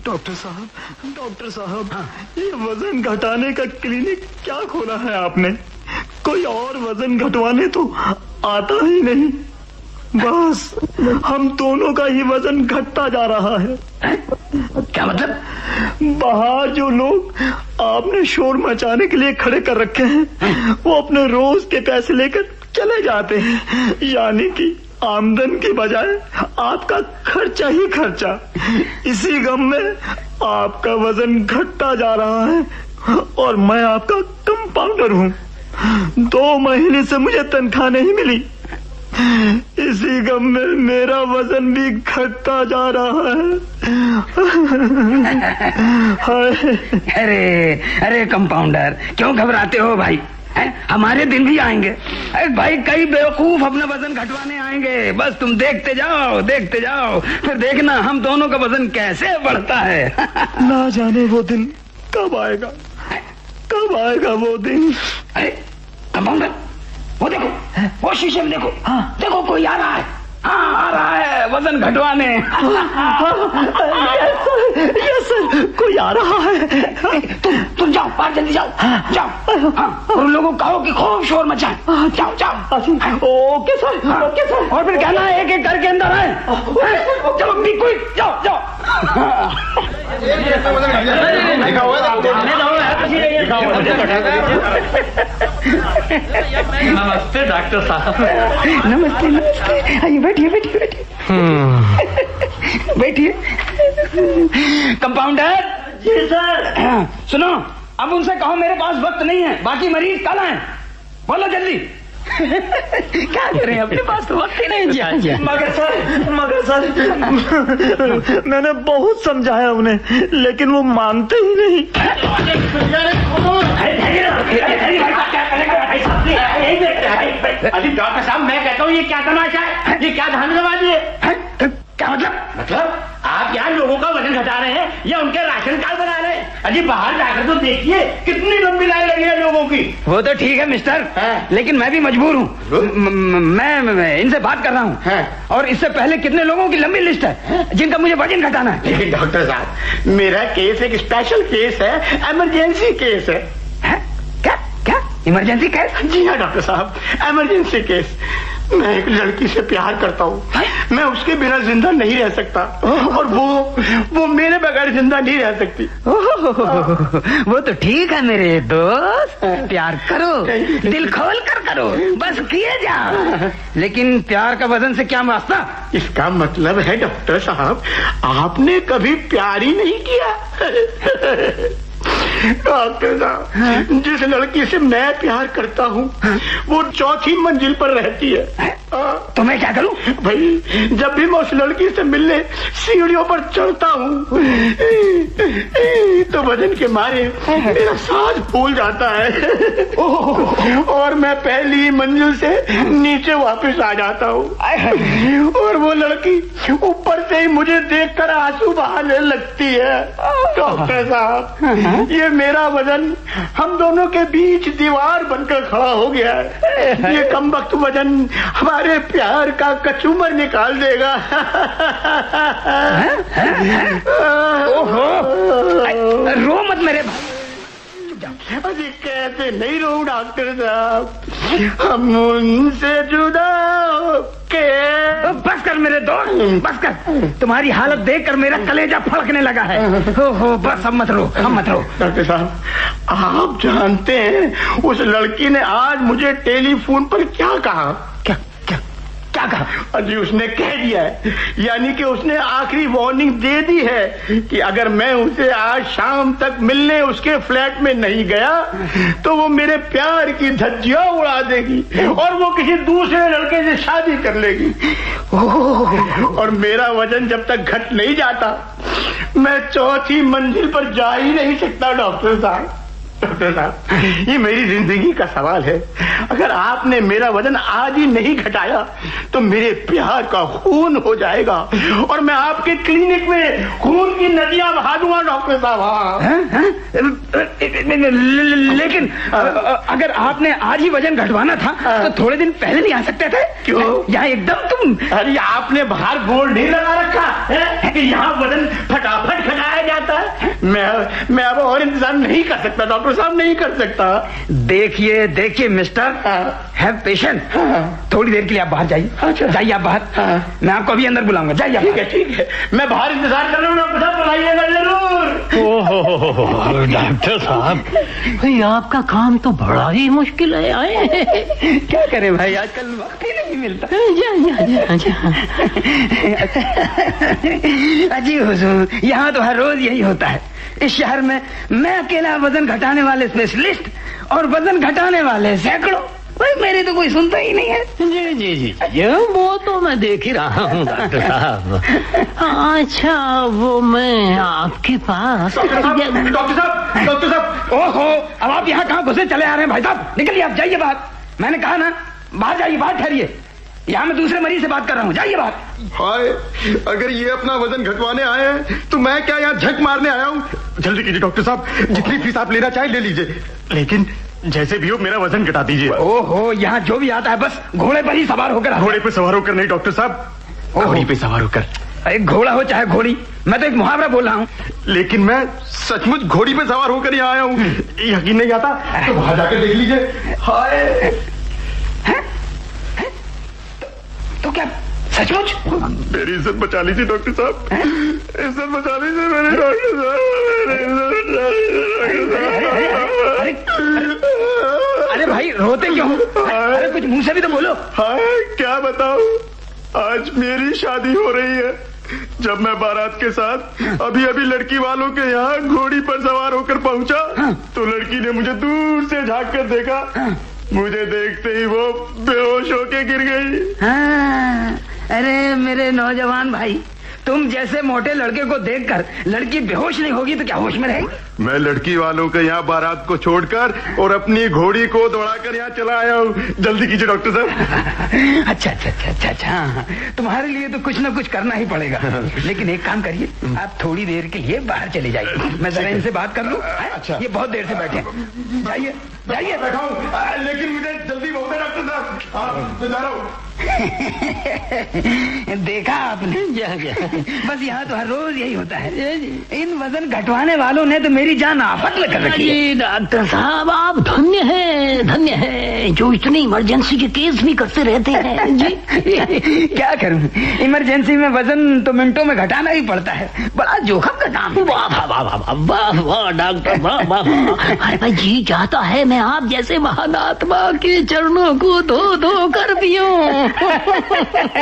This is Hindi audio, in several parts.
डॉक्टर साहब, ये वजन घटाने का क्लिनिक क्या खोला है आपने? कोई और वजन घटवाने तो आता ही नहीं। बस हम दोनों का ही वजन घटता जा रहा है। क्या मतलब? बाहर जो लोग आपने शोर मचाने के लिए खड़े कर रखे हैं, वो अपने रोज के पैसे लेकर चले जाते हैं। यानी कि आमदन की बजाय आपका खर्चा ही खर्चा। इसी गम में आपका वजन घटता जा रहा है और मैं आपका कंपाउंडर हूँ। 2 महीने से मुझे तनख्वाह नहीं मिली। इसी गम में मेरा वजन भी घटता जा रहा है। अरे कंपाउंडर, क्यों घबराते हो भाई? हमारे दिन भी आएंगे। भाई कई बेवकूफ अपना वजन घटवाने आएंगे। बस तुम देखते जाओ, फिर देखना हम दोनों का वजन कैसे बढ़ता है। ना जाने वो दिन कब आएगा वो दिन। अरे कंपाउंडर, वो देखो, वो शीशे में देखो। हाँ, देखो कोई आ रहा है। हाँ, आ रहा है वजन घटवाने। यस सर, कोई आ रहा है। तुम जाओ, बाहर जल्दी जाओ। जाओ। हाँ, और उन लोगों को कहो कि खूब शोर मचाएं। जाओ। Okay sir. और फिर कहना एक एक करके अंदर आए। चलो बी क्विक, जाओ। नमस्ते डॉक्टर साहब। नमस्ते। आइए बैठिए। बैठिए। कंपाउंडर जी सर। सुनो, अब उनसे कहो मेरे पास वक्त नहीं है, बाकी मरीज कल आए। बोलो जल्दी। क्या करें, अपने पास तो वक्त ही नहीं। जी मगर सर मैंने बहुत समझाया उन्हें, लेकिन वो मानते ही नहीं। अभी डॉक्टर साहब, मैं कहता हूँ ये क्या तमाशा है? ये क्या धांधलीबाजी है? क्या मतलब आप यहाँ लोगों का वजन घटा रहे हैं या उनके राशन कार्ड बना रहे हैं? अजी बाहर जाकर तो देखिए कितनी लंबी लाइन लगी है लोगों की। वो तो ठीक है मिस्टर, लेकिन मैं भी मजबूर हूँ। मैं इनसे बात कर रहा हूँ। और इससे पहले कितने लोगों की लंबी लिस्ट है जिनका मुझे वजन घटाना है। लेकिन डॉक्टर साहब, मेरा केस एक स्पेशल केस है, इमरजेंसी केस है। क्या इमरजेंसी केस? जी हाँ डॉक्टर साहब, इमरजेंसी केस। मैं एक लड़की से प्यार करता हूँ। मैं उसके बिना जिंदा नहीं रह सकता और वो मेरे बगैर जिंदा नहीं रह सकती। वो तो ठीक है मेरे दोस्त, प्यार करो, दिल खोल कर करो, बस किए जाओ। लेकिन प्यार का वजन से क्या वास्ता? इसका मतलब है डॉक्टर साहब, आपने कभी प्यार ही नहीं किया। डॉक्टर साहब, जिस लड़की से मैं प्यार करता हूँ वो 4थी मंजिल पर रहती है। तो मैं क्या करूँ? भाई जब भी मैं उस लड़की से मिलने सीढ़ियों पर चढ़ता हूँ तो वजन के मारे मेरा सांस फूल जाता है और मैं पहली मंजिल से नीचे वापस आ जाता हूँ और वो लड़की ऊपर से ही मुझे देखकर आंसू बहाने लगती है। डॉक्टर साहब, ये मेरा वजन हम दोनों के बीच दीवार बनकर खड़ा हो गया है। ये कमबख्त वजन हमारे प्यार का कचूमर निकाल देगा। ओहो, रो मत मेरे भाई। अरे कैसे नहीं रो डॉक्टर साहब, हम उनसे जुदा के। बस कर मेरे दोस्त, बस कर। तुम्हारी हालत देखकर मेरा कलेजा फड़कने लगा है। ओहो, बस अब मत रो। डॉक्टर साहब, आप जानते हैं उस लड़की ने आज मुझे टेलीफोन पर क्या कहा? क्या कहा? अजी उसने कह दिया है, यानी कि उसने आखिरी वार्निंग दे दी है कि अगर मैं उसे आज शाम तक मिलने उसके फ्लैट में नहीं गया तो वो मेरे प्यार की धज्जियां उड़ा देगी और वो किसी दूसरे लड़के से शादी कर लेगी। और मेरा वजन जब तक घट नहीं जाता मैं 4थी मंजिल पर जा ही नहीं सकता डॉक्टर साहब। डॉक्टर साहब, ये मेरी जिंदगी का सवाल है। अगर आपने मेरा वजन आज ही नहीं घटाया तो मेरे प्यार का खून हो जाएगा और मैं आपके क्लिनिक में खून की नदियां बहा दूंगा डॉक्टर साहब। लेकिन अगर आपने आज ही वजन घटवाना था तो थोड़े दिन पहले नहीं आ सकते थे? क्यों? यहाँ एकदम तुम। अरे आपने बाहर बोर्ड नहीं लगा रखा है कि यहाँ वजन फटाफट घटाया जाता है? मैं अब और इंतजार नहीं कर सकता डॉक्टर साहब, नहीं कर सकता। देखिए मिस्टर, हैव पेशेंस। थोड़ी देर के लिए आप बाहर जाइए। अच्छा। जाइए आप बाहर। मैं आपको अभी अंदर बुलाऊंगा। जाइए। ठीक है, मैं बाहर इंतजार कर रहा हूँ डॉक्टर साहब, बुलाइएगा जरूर। ओहो डॉक्टर साहब, भाई आपका काम तो बड़ा ही मुश्किल है। आए क्या करें भाई, आजकल वक्त ही नहीं मिलता। अजी हुजूर, यहाँ तो हर रोज यही होता है। इस शहर में मैं अकेला वजन घटाने वाले स्पेशलिस्ट और वजन घटाने वाले सैकड़ों। भाई मेरी तो कोई सुनता ही नहीं है। जी, ये वो तो मैं देख ही रहा हूँ डॉक्टर साहब। अच्छा, वो मैं आपके पास। डॉक्टर साहब। ओहो, अब आप यहाँ कहाँ घुसे चले आ रहे हैं भाई साहब? निकलिए, आप जाइए बाहर। मैंने कहा ना, बाहर जाइए, बाहर ठहरिए। यहाँ मैं दूसरे मरीज से बात कर रहा हूँ। जाइए बाहर। हाय, अगर ये अपना वजन घटवाने आए हैं तो मैं क्या यहाँ झक मारने आया हूँ? जल्दी कीजिए डॉक्टर साहब, जितनी फीस आप लेना चाहे ले लीजिए, लेकिन जैसे भी हो मेरा वजन घटा दीजिए। ओहो, यहाँ जो भी आता है बस घोड़े पर ही सवार होकर। घोड़े पे सवार होकर नहीं डॉक्टर साहब, घोड़ी पे सवार होकर। एक घोड़ा हो चाहे घोड़ी, मैं तो एक मुहावरा बोल रहा हूँ। लेकिन मैं सचमुच घोड़ी पे सवार होकर यहाँ आया हूँ। यकीन नहीं आता तो वहां जाकर देख लीजिए। हाय, तो क्या सचमुच? मेरी इज्जत बचा लीजिए डॉक्टर साहब, इज्जत बचा लीजिए मेरे डॉक्टर साहब। अरे भाई रोते क्यों? अरे कुछ मुंह से भी तो बोलो। हाय, क्या बताऊं, आज मेरी शादी हो रही है। जब मैं बारात के साथ अभी लड़की वालों के यहाँ घोड़ी पर सवार होकर पहुंचा तो लड़की ने मुझे दूर से झांक कर देखा। मुझे देखते ही वो बेहोश होके गिर गई। हाँ, अरे मेरे नौजवान भाई, तुम जैसे मोटे लड़के को देखकर लड़की बेहोश नहीं होगी तो क्या होश में रहेगी? मैं लड़की वालों के यहाँ बारात को छोड़कर और अपनी घोड़ी को दौड़ाकर यहाँ चला आया हूँ। जल्दी कीजिए डॉक्टर साहब। अच्छा, हाँ, तुम्हारे लिए तो कुछ न कुछ करना ही पड़ेगा। लेकिन एक काम करिए, आप थोड़ी देर के लिए बाहर चले जाइए, मैं जरा इनसे बात कर लूँ। अच्छा, ये बहुत देर से बैठे। जाइए बैठा हूँ, लेकिन मुझे जल्दी बहुत है डॉक्टर साहब, मैं जा रहा हूँ। देखा आपने? बस यहाँ तो हर रोज यही होता है। इन वजन घटवाने वालों ने तो मेरी जान आफत में कर रखी है। डॉक्टर साहब, आप धन्य हैं जो इतनी इमरजेंसी के केस भी करते रहते हैं। जी क्या करूं, इमरजेंसी में वजन तो मिनटों में घटाना ही पड़ता है। बड़ा जोखिम का काम है। वाह डॉक्टर, वाह। अरे भाई, जी चाहता है मैं आप जैसे महानात्मा के चरणों को धो कर पीऊं।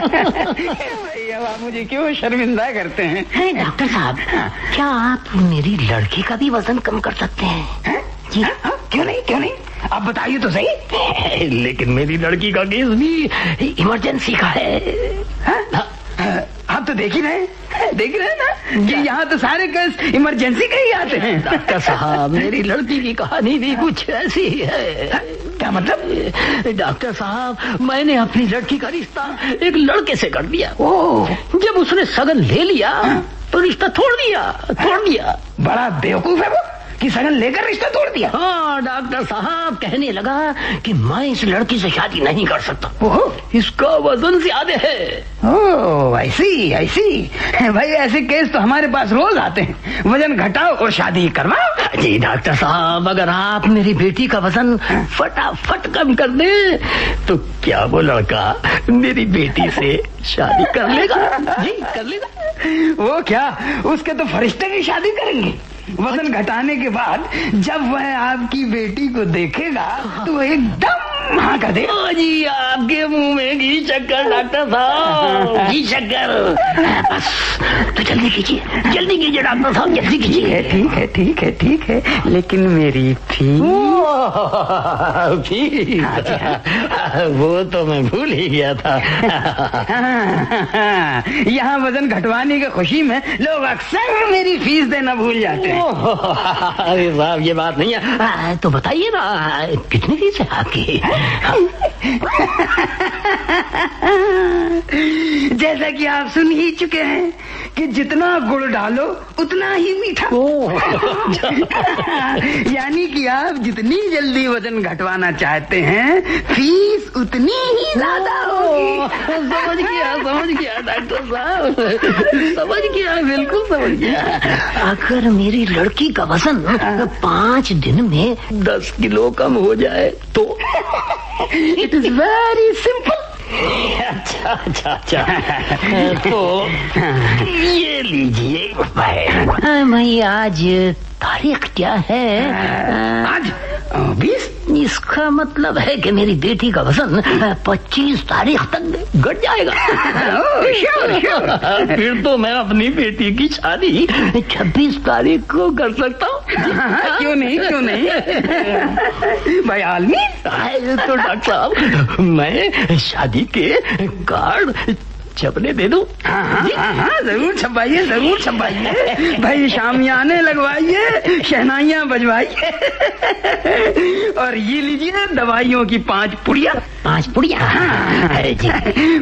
भैया, आप मुझे क्यों शर्मिंदा करते हैं? डॉक्टर साहब, क्या आप मेरी लड़की का भी वजन कम कर सकते हैं? जी क्यों नहीं, आप बताइए तो सही। लेकिन मेरी लड़की का केस भी इमरजेंसी का है। आप तो देख ही रहे हैं ना कि यहाँ तो सारे केस इमरजेंसी के ही आते हैं। डॉक्टर साहब, मेरी लड़की की कहानी भी कुछ ऐसी है। क्या मतलब? डॉक्टर साहब, मैंने अपनी लड़की का रिश्ता एक लड़के से कर दिया। जब उसने सगन ले लिया तो रिश्ता तोड़ दिया। बड़ा बेवकूफ है वो कि सगन लेकर रिश्ता तोड़ दिया। हाँ डॉक्टर साहब, कहने लगा कि मैं इस लड़की से शादी नहीं कर सकता, इसका वजन ज्यादा है। ओह, ऐसी भाई, ऐसे केस तो हमारे पास रोज आते हैं। वजन घटाओ और शादी करवाओ। जी डॉक्टर साहब, अगर आप मेरी बेटी का वजन फटाफट कम कर दे तो क्या वो लड़का मेरी बेटी से शादी कर लेगा? जी कर लेगा। वो क्या, उसके तो फरिश्ते भी शादी करेंगे। वजन घटाने के बाद जब वह आपकी बेटी को देखेगा तो वो एकदम हाँ कर दे। जी, आपके मुंह में घी शक्कर डॉक्टर साहब, घी शक्कर। बस तो जल्दी कीजिए डॉक्टर साहब, जल्दी कीजिए। ठीक है, लेकिन मेरी फीस? फीस, वो तो मैं भूल ही गया था। यहाँ वजन घटवाने की खुशी में लोग अक्सर मेरी फीस देना भूल जाते हैं। अरे साहब ये बात नहीं है, तो बताइए ना कितनी फीस है आपकी? जैसा कि आप सुन ही चुके हैं कि जितना गुड़ डालो उतना ही मीठा। यानी कि आप जितनी जल्दी वजन घटवाना चाहते हैं फीस उतनी ही ज्यादा होगी। समझ गया डॉक्टर साहब, समझ गया, बिल्कुल समझ गया। अगर मेरी लड़की का वजन 5 दिन में 10 किलो कम हो जाए तो इट इज वेरी सिंपल। अच्छा तो ये लीजिए भाई, आज तारीख क्या है? आज 20। इसका मतलब है कि मेरी बेटी का वजन 25 तारीख तक घट जाएगा। श्योर। फिर तो मैं अपनी बेटी की शादी 26 तारीख को कर सकता हूँ। क्यों नहीं भाई आलमी। तो डॉक्टर साहब मैं शादी के कार्ड छपने दे दूं? हाँ, जरूर छपाइए भाई, शामियाने लगवाइए, शहनाइयाँ बजवाइए और ये लीजिए दवाइयों की 5 पुड़िया। 5 पुड़िया? अरे जी।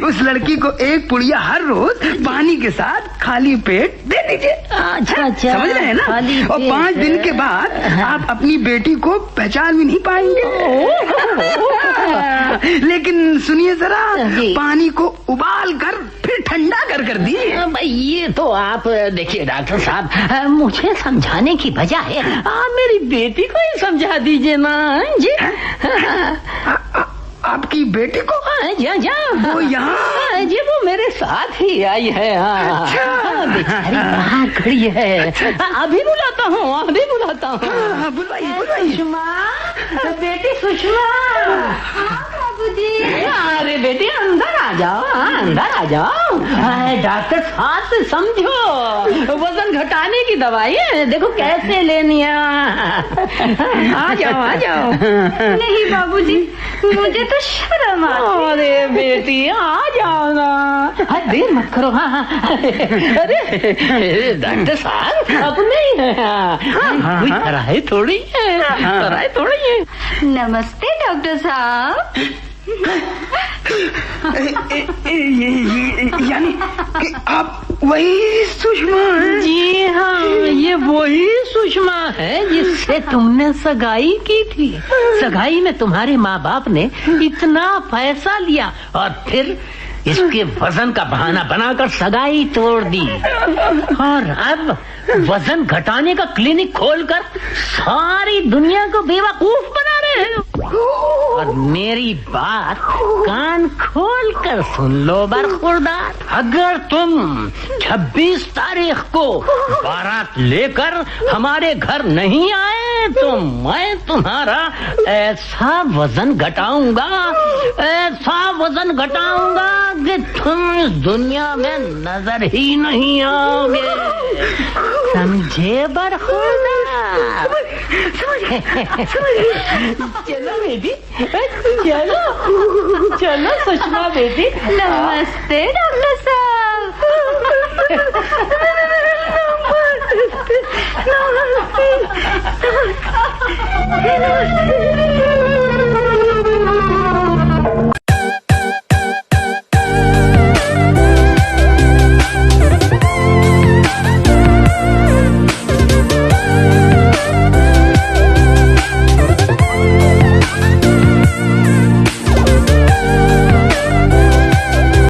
उस लड़की को 1 पुड़िया हर रोज पानी के साथ खाली पेट दे दीजिए। अच्छा समझ रहे हैं ना? और 5 दिन के बाद आप अपनी बेटी को पहचान भी नहीं पाएंगे। लेकिन सुनिए जरा, पानी को उबाल कर फिर ठंडा कर दिए। भाई ये तो आप देखिए डॉक्टर साहब, मुझे समझाने की बजाय आप मेरी बेटी को ही समझा दीजिए ना जी। आपकी बेटी को? जा वो यहाँ जी, वो मेरे साथ ही आई है। अच्छा। बेचारी बाहर खड़ी है। अभी बुलाता हूँ। बुलवाइए। सुषमा, बेटी सुषमा। बाबूजी। अरे बेटी अंदर आ जाओ। डॉक्टर साहब से समझो, वजन घटाने की दवाई है, देखो कैसे लेनी है। आ जाओ। नहीं बाबूजी, मुझे तो शर्म आती। अरे बेटी आ जाओ ना, देर मत करो। हाँ अरे डॉक्टर साहब अपने ही है, कोई तराई थोड़ी है। नमस्ते डॉक्टर साहब। यानी कि आप वही सुषमा हैं? जी हाँ, ये वही सुषमा है जिससे तुमने सगाई की थी। सगाई में तुम्हारे माँ बाप ने इतना पैसा लिया और फिर इसके वजन का बहाना बनाकर सगाई तोड़ दी, और अब वजन घटाने का क्लिनिक खोलकर सारी दुनिया को बेवकूफ बना रहे हैं। और मेरी बात कान खोल कर सुन लो बरखुरदार, अगर तुम 26 तारीख को बारात लेकर हमारे घर नहीं आए तो मैं तुम्हारा ऐसा वजन घटाऊंगा कि तुम इस दुनिया में नजर ही नहीं आओगे, समझे बरखुरदार? चलो बेटी, चलो सुषमा बेटी। नमस्ते डॉक्टर साहब।